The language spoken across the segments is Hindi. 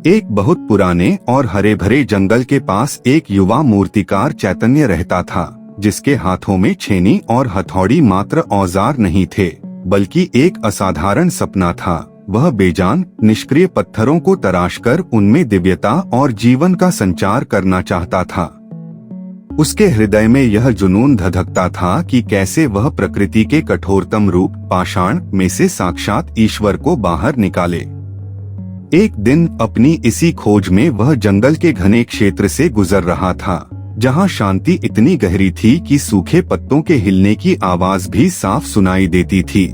एक बहुत पुराने और हरे भरे जंगल के पास एक युवा मूर्तिकार चैतन्य रहता था, जिसके हाथों में छेनी और हथौड़ी मात्र औजार नहीं थे, बल्कि एक असाधारण सपना था। वह बेजान निष्क्रिय पत्थरों को तराशकर उनमें दिव्यता और जीवन का संचार करना चाहता था। उसके हृदय में यह जुनून धधकता था कि कैसे वह प्रकृति के कठोरतम रूप पाषाण में से साक्षात ईश्वर को बाहर निकाले। एक दिन अपनी इसी खोज में वह जंगल के घने क्षेत्र से गुजर रहा था, जहां शांति इतनी गहरी थी कि सूखे पत्तों के हिलने की आवाज भी साफ सुनाई देती थी।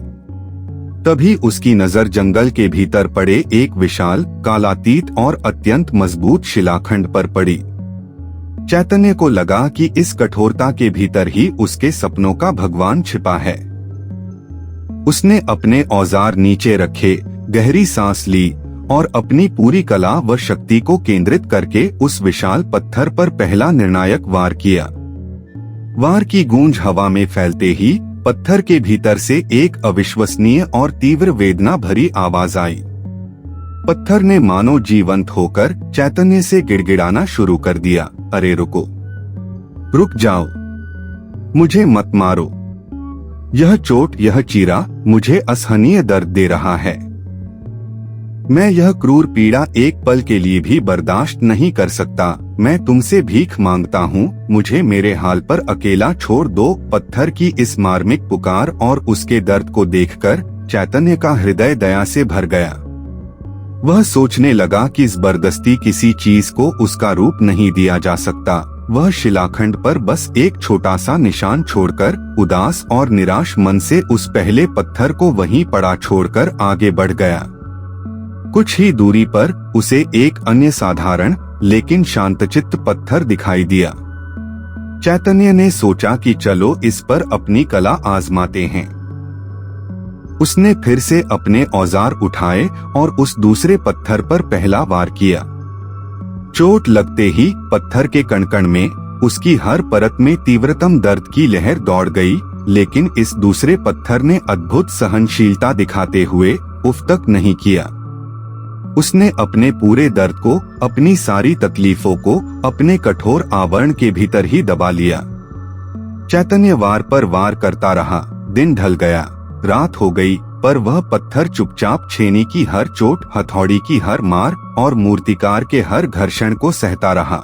तभी उसकी नजर जंगल के भीतर पड़े एक विशाल, कालातीत और अत्यंत मजबूत शिलाखंड पर पड़ी। चैतन्य को लगा कि इस कठोरता के भीतर ही उसके सपनों का भगवान छिपा है। उसने अपने औजार नीचे रखे, गहरी सांस ली और अपनी पूरी कला व शक्ति को केंद्रित करके उस विशाल पत्थर पर पहला निर्णायक वार किया। वार की गूंज हवा में फैलते ही पत्थर के भीतर से एक अविश्वसनीय और तीव्र वेदना भरी आवाज आई। पत्थर ने मानो जीवंत होकर चैतन्य से गिड़गिड़ाना शुरू कर दिया। अरे रुको, रुक जाओ, मुझे मत मारो। यह चोट, यह चीरा मुझे असहनीय दर्द दे रहा है। मैं यह क्रूर पीड़ा एक पल के लिए भी बर्दाश्त नहीं कर सकता। मैं तुमसे भीख मांगता हूँ, मुझे मेरे हाल पर अकेला छोड़ दो। पत्थर की इस मार्मिक पुकार और उसके दर्द को देखकर चैतन्य का हृदय दया से भर गया। वह सोचने लगा कि जबरदस्ती किसी चीज को उसका रूप नहीं दिया जा सकता। वह शिलाखंड पर बस एक छोटा सा निशान छोड़कर उदास और निराश मन से उस पहले पत्थर को वहीं पड़ा छोड़कर आगे बढ़ गया। कुछ ही दूरी पर उसे एक अन्य साधारण लेकिन शांतचित्त पत्थर दिखाई दिया। चैतन्य ने सोचा कि चलो इस पर अपनी कला आजमाते हैं। उसने फिर से अपने औजार उठाए और उस दूसरे पत्थर पर पहला वार किया। चोट लगते ही पत्थर के कण-कण में उसकी हर परत में तीव्रतम दर्द की लहर दौड़ गई, लेकिन इस दूसरे पत्थर ने अद्भुत सहनशीलता दिखाते हुए उफ तक नहीं किया। उसने अपने पूरे दर्द को, अपनी सारी तकलीफों को अपने कठोर आवरण के भीतर ही दबा लिया। चैतन्य वार पर वार करता रहा। दिन ढल गया, रात हो गई, पर वह पत्थर चुपचाप छेनी की हर चोट, हथौड़ी की हर मार और मूर्तिकार के हर घर्षण को सहता रहा।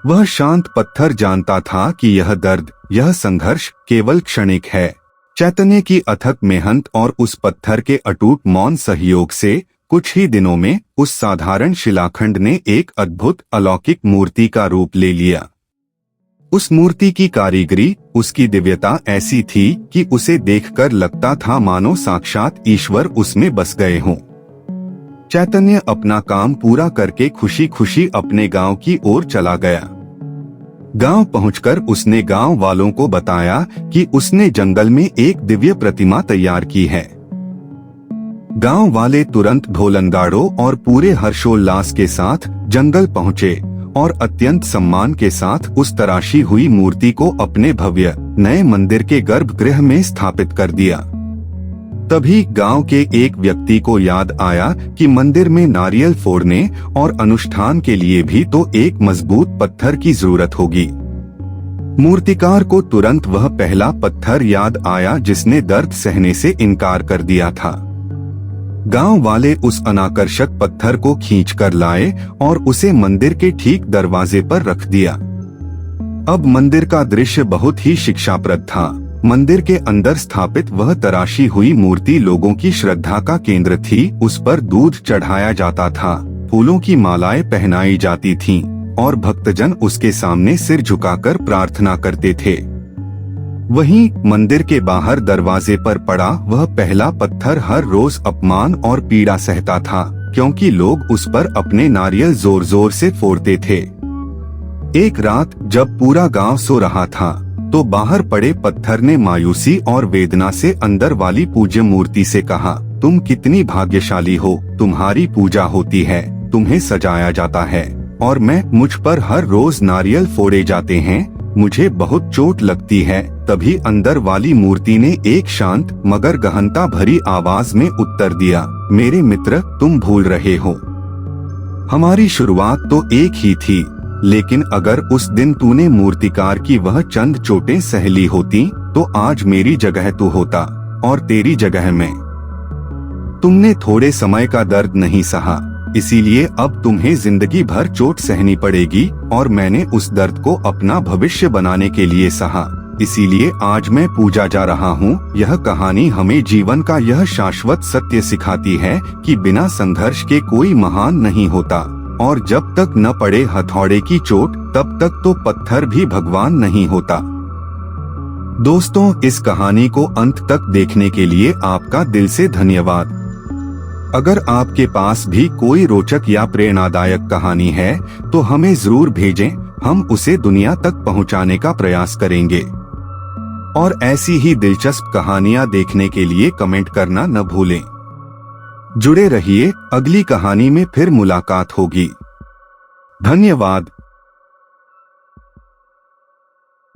वह शांत पत्थर जानता था कि यह दर्द, यह संघर्ष केवल क्षणिक है। चैतन्य की अथक मेहनत और उस पत्थर के अटूट मौन सहयोग से कुछ ही दिनों में उस साधारण शिलाखंड ने एक अद्भुत अलौकिक मूर्ति का रूप ले लिया। उस मूर्ति की कारीगरी, उसकी दिव्यता ऐसी थी कि उसे देखकर लगता था मानो साक्षात ईश्वर उसमें बस गए हों। चैतन्य अपना काम पूरा करके खुशी खुशी अपने गांव की ओर चला गया। गांव पहुंचकर उसने गांव वालों को बताया कि उसने जंगल में एक दिव्य प्रतिमा तैयार की है। गांव वाले तुरंत ढोलनगाड़ों और पूरे हर्षोल्लास के साथ जंगल पहुंचे और अत्यंत सम्मान के साथ उस तराशी हुई मूर्ति को अपने भव्य नए मंदिर के गर्भगृह में स्थापित कर दिया। तभी गांव के एक व्यक्ति को याद आया कि मंदिर में नारियल फोड़ने और अनुष्ठान के लिए भी तो एक मजबूत पत्थर की जरूरत होगी। मूर्तिकार को तुरंत वह पहला पत्थर याद आया जिसने दर्द सहने से इनकार कर दिया था। गांव वाले उस अनाकर्षक पत्थर को खींचकर लाए और उसे मंदिर के ठीक दरवाजे पर रख दिया। अब मंदिर का दृश्य बहुत ही शिक्षाप्रद था। मंदिर के अंदर स्थापित वह तराशी हुई मूर्ति लोगों की श्रद्धा का केंद्र थी। उस पर दूध चढ़ाया जाता था, फूलों की मालाएं पहनाई जाती थीं और भक्तजन उसके सामने सिर झुकाकर प्रार्थना करते थे। वहीं मंदिर के बाहर दरवाजे पर पड़ा वह पहला पत्थर हर रोज अपमान और पीड़ा सहता था, क्योंकि लोग उस पर अपने नारियल जोर जोर से फोड़ते थे। एक रात जब पूरा गांव सो रहा था, तो बाहर पड़े पत्थर ने मायूसी और वेदना से अंदर वाली पूज्य मूर्ति से कहा, तुम कितनी भाग्यशाली हो, तुम्हारी पूजा होती है, तुम्हें सजाया जाता है, और मुझ पर हर रोज नारियल फोड़े जाते हैं, मुझे बहुत चोट लगती है। तभी अंदर वाली मूर्ति ने एक शांत मगर गहनता भरी आवाज में उत्तर दिया, मेरे मित्र, तुम भूल रहे हो। हमारी शुरुआत तो एक ही थी, लेकिन अगर उस दिन तूने मूर्तिकार की वह चंद चोटें सह ली होती तो आज मेरी जगह तू होता और तेरी जगह मैं। तुमने थोड़े समय का दर्द नहीं सहा, इसीलिए अब तुम्हें जिंदगी भर चोट सहनी पड़ेगी, और मैंने उस दर्द को अपना भविष्य बनाने के लिए सहा। इसीलिए आज मैं पूजा जा रहा हूँ। यह कहानी हमें जीवन का यह शाश्वत सत्य सिखाती है कि बिना संघर्ष के कोई महान नहीं होता, और जब तक न पड़े हथौड़े की चोट तब तक तो पत्थर भी भगवान नहीं होता। दोस्तों, इस कहानी को अंत तक देखने के लिए आपका दिल से धन्यवाद। अगर आपके पास भी कोई रोचक या प्रेरणादायक कहानी है तो हमें जरूर भेजें, हम उसे दुनिया तक पहुंचाने का प्रयास करेंगे। और ऐसी ही दिलचस्प कहानियां देखने के लिए कमेंट करना न भूलें। जुड़े रहिए, अगली कहानी में फिर मुलाकात होगी। धन्यवाद।